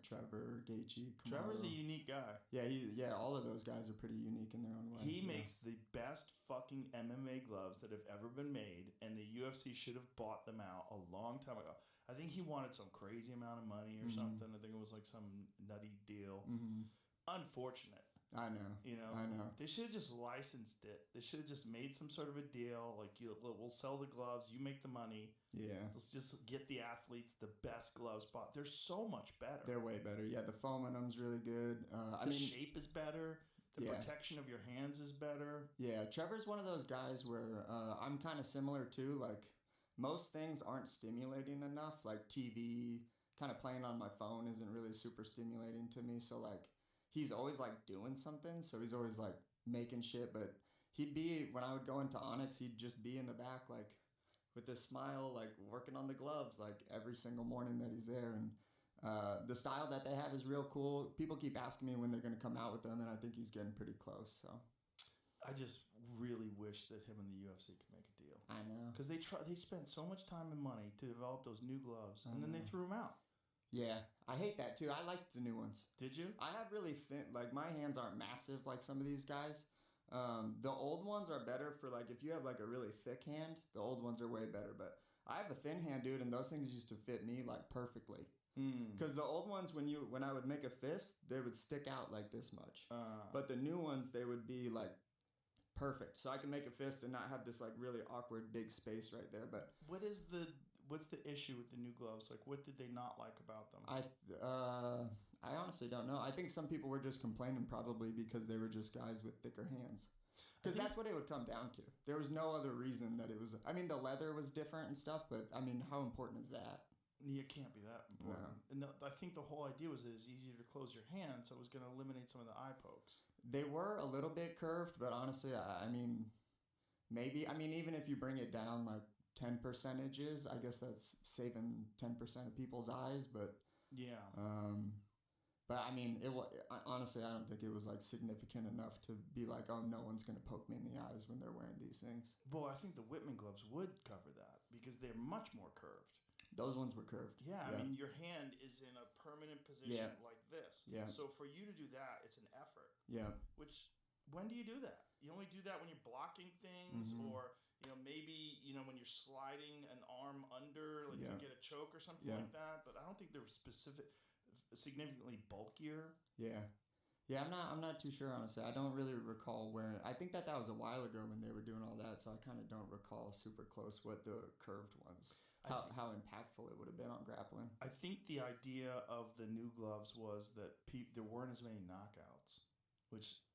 Trevor, Gaethje, Kamaru. Trevor's a unique guy. Yeah, all of those guys are pretty unique in their own way. He makes the best fucking MMA gloves that have ever been made, and the UFC should have bought them out a long time ago. I think he wanted some crazy amount of money or something. I think it was like some nutty deal. Unfortunate. I know. I know. They should have just licensed it. They should have just made some sort of a deal. Like, we'll sell the gloves. You make the money. Yeah. Let's just get the athletes the best gloves bought. They're so much better. They're way better. Yeah, the foam in them's really good. The shape is better. The protection of your hands is better. Yeah, Trevor's one of those guys where I'm kind of similar too. Like, most things aren't stimulating enough. Like, TV, kind of playing on my phone isn't really super stimulating to me. So, like, he's always like doing something, so he's always like making shit. But he'd be, when I would go into Onyx, he'd just be in the back like with this smile, like working on the gloves like every single morning that he's there. And the style that they have is real cool. People keep asking me when they're going to come out with them, and I think he's getting pretty close. So I just really wish that him and the UFC could make a deal. I know, because they spent so much time and money to develop those new gloves, and then they threw them out. Yeah, I hate that too. I like the new ones. Did you? I have really thin, like my hands aren't massive like some of these guys. The old ones are better for like if you have like a really thick hand, the old ones are way better. But I have a thin hand, dude, and those things used to fit me like perfectly. Because the old ones, when I would make a fist, they would stick out like this much. But the new ones, they would be like perfect. So I can make a fist and not have this like really awkward big space right there. But what's the issue with the new gloves? Like, what did they not like about them? I honestly don't know. I think some people were just complaining probably because they were just guys with thicker hands. Because that's what it would come down to. There was no other reason that it was. I mean, the leather was different and stuff, but I mean, how important is that? It can't be that important. No. And I think the whole idea was that it's easier to close your hand, so it was going to eliminate some of the eye pokes. They were a little bit curved, but honestly, I mean, maybe. I mean, even if you bring it down like 10 percentages, I guess that's saving 10% of people's eyes. But yeah. But I mean, honestly, I don't think it was like significant enough to be like, oh, no one's going to poke me in the eyes when they're wearing these things. Well, I think the Whitman gloves would cover that because they're much more curved. Those ones were curved. Yeah, I mean, your hand is in a permanent position like this. Yeah. So for you to do that, it's an effort. Yeah. Which, when do you do that? You only do that when you're blocking things or, maybe, when you're sliding an arm under, like to get a choke or something like that. But I don't think they're significantly bulkier. Yeah. Yeah, I'm not too sure, honestly. I don't really recall wearing. I think that was a while ago when they were doing all that, so I kind of don't recall super close what the curved ones, how impactful it would have been on grappling. I think the idea of the new gloves was that there weren't as many knockouts, which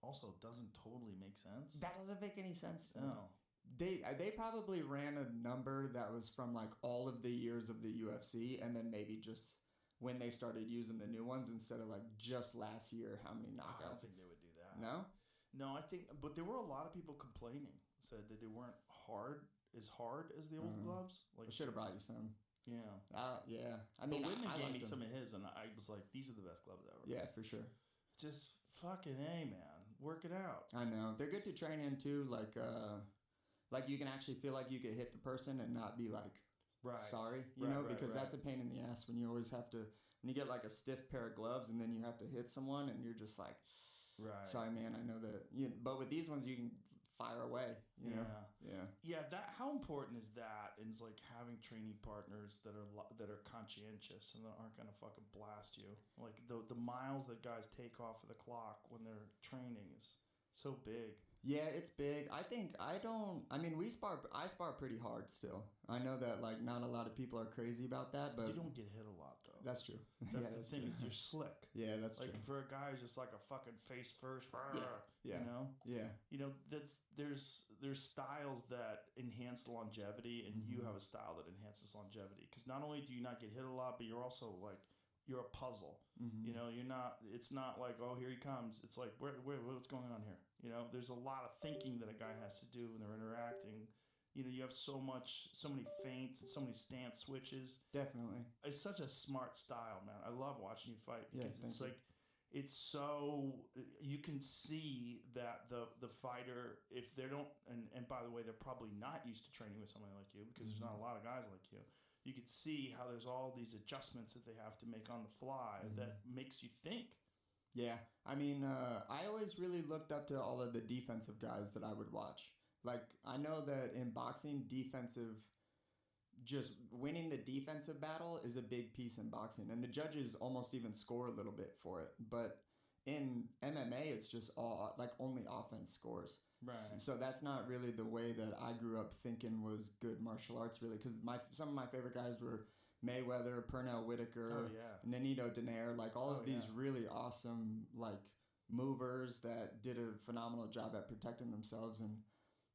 also doesn't totally make sense. That doesn't make any sense. No. They probably ran a number that was from like all of the years of the UFC, and then maybe just when they started using the new ones instead of like just last year, how many knockouts? I don't think they would do that. No? No, I think, but there were a lot of people complaining, said that they weren't as hard as the old gloves. Like, I should have brought you some. Yeah. Yeah. I mean, Whitman gave me some of his, and I was like, these are the best gloves ever. Yeah, for sure. Just fucking A, man. Work it out. I know. They're good to train in too. Like you can actually feel like you could hit the person and not be like, sorry, because that's a pain in the ass when you always have to, when you get like a stiff pair of gloves and then you have to hit someone and you're just like, sorry, man, I know that. But with these ones, you can fire away. You know? Yeah. How important is that? And it's like having training partners that are conscientious and that aren't gonna fucking blast you. Like the miles that guys take off of the clock when they're training is so big. Yeah, it's big. I spar pretty hard still. I know that like not a lot of people are crazy about that, but you don't get hit a lot though. That's true. That's the thing, is you're slick. Yeah, that's like true. For a guy who's just like a fucking face first, Yeah. you know? Yeah. There's styles that enhance longevity, and you have a style that enhances longevity. Because not only do you not get hit a lot, but you're also like, you're a puzzle. You're not, it's not like, oh, here he comes. It's like, what's going on here? There's a lot of thinking that a guy has to do when they're interacting. You have so many feints and so many stance switches. Definitely. It's such a smart style, man. I love watching you fight because it's so, you can see that the fighter, if they don't, and by the way, they're probably not used to training with somebody like you because there's not a lot of guys like you. you could see how there's all these adjustments that they have to make on the fly that makes you think. Yeah, I mean, I always really looked up to all of the defensive guys that I would watch. Like, I know that in boxing, just winning the defensive battle is a big piece in boxing, and the judges almost even score a little bit for it. But in MMA, it's just all like only offense scores. Right. So that's not really the way that I grew up thinking was good martial arts, really, because some of my favorite guys were Mayweather, Pernell Whitaker, Nonito Donaire, like all of these really awesome like movers that did a phenomenal job at protecting themselves.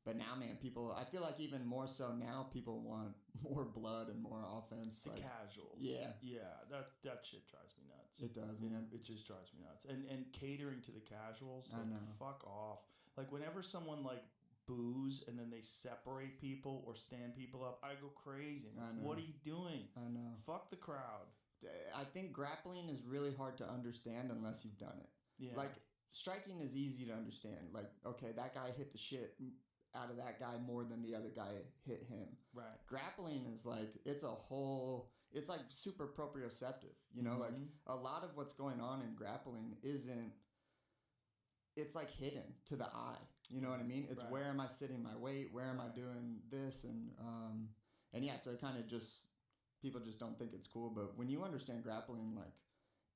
But now, man, I feel like even more so now, people want more blood and more offense. The like, casuals. Yeah. Yeah, that shit drives me nuts. It does, man. It just drives me nuts. And catering to the casuals, like, I know. fuck off. Like, whenever someone, like, boos and then they separate people or stand people up, I go crazy. I know. What are you doing? I know. Fuck the crowd. I think grappling is really hard to understand unless you've done it. Yeah. Like, striking is easy to understand. Like, okay, that guy hit the shit out of that guy more than the other guy hit him. Right. Grappling is like, it's like super proprioceptive. You know, like a lot of what's going on in grappling it's like hidden to the eye. You know what I mean? It's where am I sitting my weight? Where am I doing this? And yeah, so it kind of just, people just don't think it's cool. But when you understand grappling, like,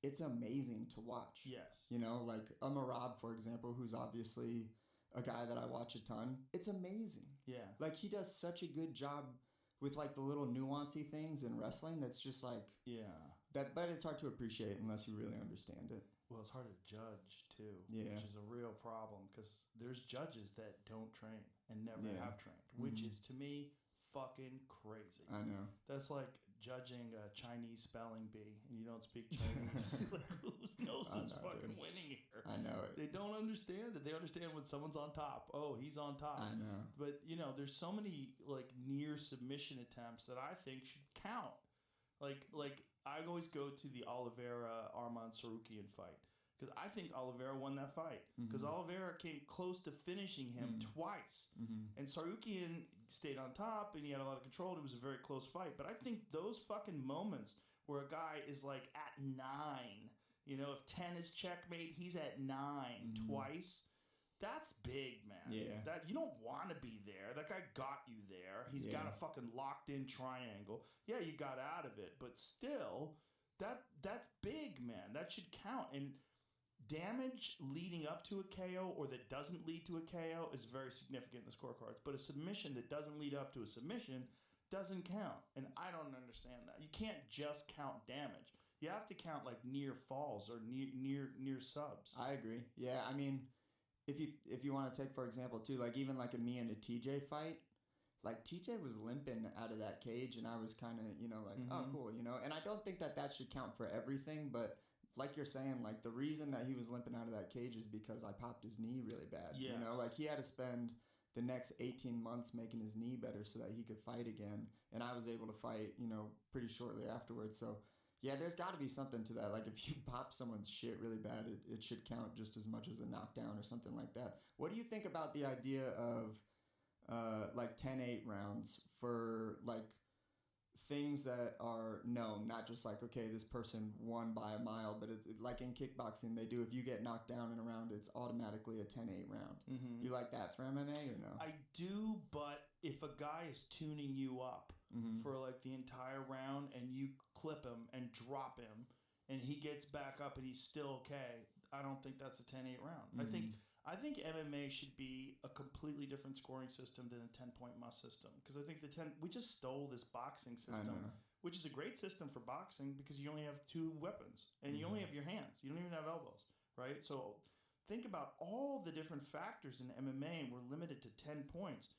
it's amazing to watch. Yes. You know, like a Marab, for example, who's obviously a guy that I watch a ton. It's amazing. Yeah. Like, he does such a good job with like the little nuancy things in wrestling that's just like, but it's hard to appreciate unless you really understand it. Well, it's hard to judge too, Yeah. which is a real problem because there's judges that don't train and never have trained, which is to me fucking crazy. I know. That's like judging a Chinese spelling bee and you don't speak Chinese. Like, who knows who's fucking winning here? I know it. They don't understand it. They understand when someone's on top. Oh, he's on top. I know. But you know, there's so many like near submission attempts that I think should count. Like I always go to the Oliveira Arman Sarukian fight because I think Oliveira won that fight because Oliveira came close to finishing him twice, and Sarukian stayed on top and he had a lot of control. And it was a very close fight, but I think those fucking moments where a guy is like at 9, you know, if 10 is checkmate, he's at 9 twice. That's big, man. Yeah. That you don't want to be there. That guy got you there. He's got a fucking locked in triangle. Yeah, you got out of it, but still, that's big, man. That should count. And damage leading up to a KO or that doesn't lead to a KO is very significant in the scorecards. But a submission that doesn't lead up to a submission doesn't count. And I don't understand that. You can't just count damage. You have to count like near falls or near subs. I agree. Yeah, I mean, if you want to take, for example, too, like even like me and a TJ fight, like TJ was limping out of that cage and I was kind of, you know, like, oh, cool, you know. And I don't think that should count for everything, but like you're saying, like the reason that he was limping out of that cage is because I popped his knee really bad. Yes. You know, like he had to spend the next 18 months making his knee better so that he could fight again. And I was able to fight, you know, pretty shortly afterwards. So yeah, there's got to be something to that. Like if you pop someone's shit really bad, it should count just as much as a knockdown or something like that. What do you think about the idea of like 10-8 rounds for like things that are known, not just like, okay, this person won by a mile, but it's like in kickboxing, they do, if you get knocked down in a round, it's automatically a 10-8 round. You like that for MMA or no? I do, but if a guy is tuning you up for like the entire round and you clip him and drop him and he gets back up and he's still okay, I don't think that's a 10-8 round. I think MMA should be a completely different scoring system than a 10-point must system because I think we just stole this boxing system, which is a great system for boxing because you only have 2 weapons and you only have your hands. You don't even have elbows, right? So think about all the different factors in MMA and we're limited to 10 points.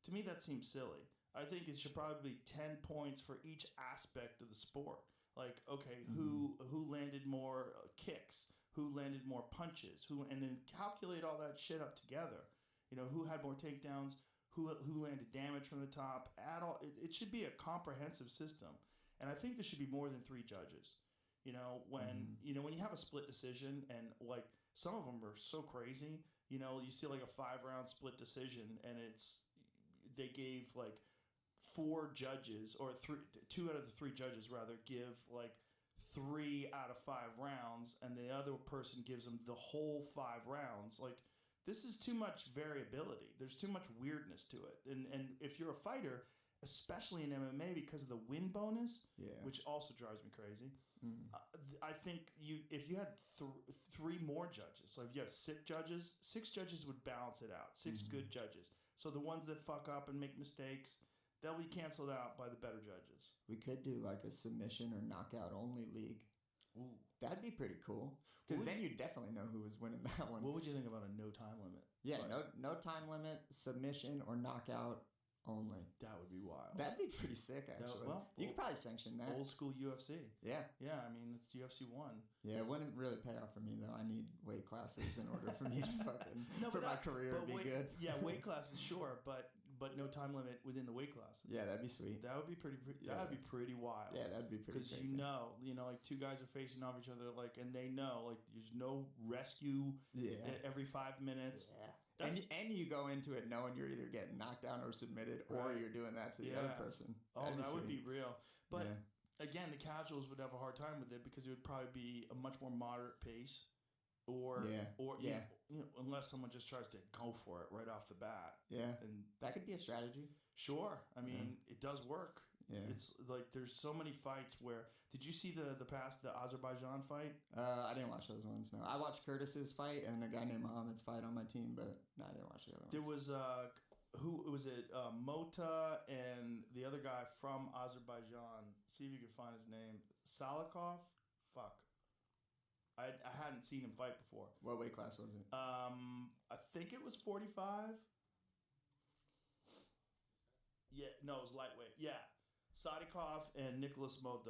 To me, that seems silly. I think it should probably be 10 points for each aspect of the sport. Like, okay, who landed more kicks? Who landed more punches? And then calculate all that shit up together. You know, who had more takedowns? Who landed damage from the top? It should be a comprehensive system. And I think there should be more than 3 judges. You know, when you have a split decision and like some of them are so crazy. You know, you see like a 5-round split decision and they gave like 4 judges or 2 out of the 3 judges rather give like 3 out of 5 rounds, and the other person gives them the whole 5 rounds. Like, this is too much variability. There's too much weirdness to it. And if you're a fighter, especially in MMA, because of the win bonus, which also drives me crazy. I think if you had 3 more judges, so if you have 6 judges would balance it out. 6 good judges. So the ones that fuck up and make mistakes, they'll be canceled out by the better judges. We could do like a submission or knockout only league. Ooh. That'd be pretty cool. Because then you definitely know who was winning that one. What would you think about a no time limit? Yeah, no time limit, submission or knockout only. That would be wild. That'd be pretty sick, actually. You could probably sanction that. Old school UFC. Yeah. Yeah, I mean, it's UFC 1. Yeah, it wouldn't really pay off for me, though. I need weight classes in order for me to fucking, my career to be good. Yeah, weight classes, sure, but no time limit within the weight classes. Yeah, that'd be sweet. That would be pretty that'd be pretty wild. Yeah, that'd be pretty crazy. Because like 2 guys are facing off each other, like, and they know, like, there's no rescue every 5 minutes. Yeah. And you go into it knowing you're either getting knocked down or submitted, or you're doing that to the other person. That would be real. But again, the casuals would have a hard time with it because it would probably be a much more moderate pace, or unless someone just tries to go for it right off the bat. Yeah, and that could be a strategy. Sure, I mean it does work. Yeah, it's like there's so many fights where. Did you see the Azerbaijan fight? I didn't watch those ones. No, I watched Curtis's fight and a guy named Muhammad's fight on my team, but no, I didn't watch the other ones. There was who was it? Mota and the other guy from Azerbaijan. See if you can find his name. Salikov. Fuck. I hadn't seen him fight before. What weight class was it? I think it was 45. Yeah, no, it was lightweight. Yeah. Sadikov and Nicholas Mota.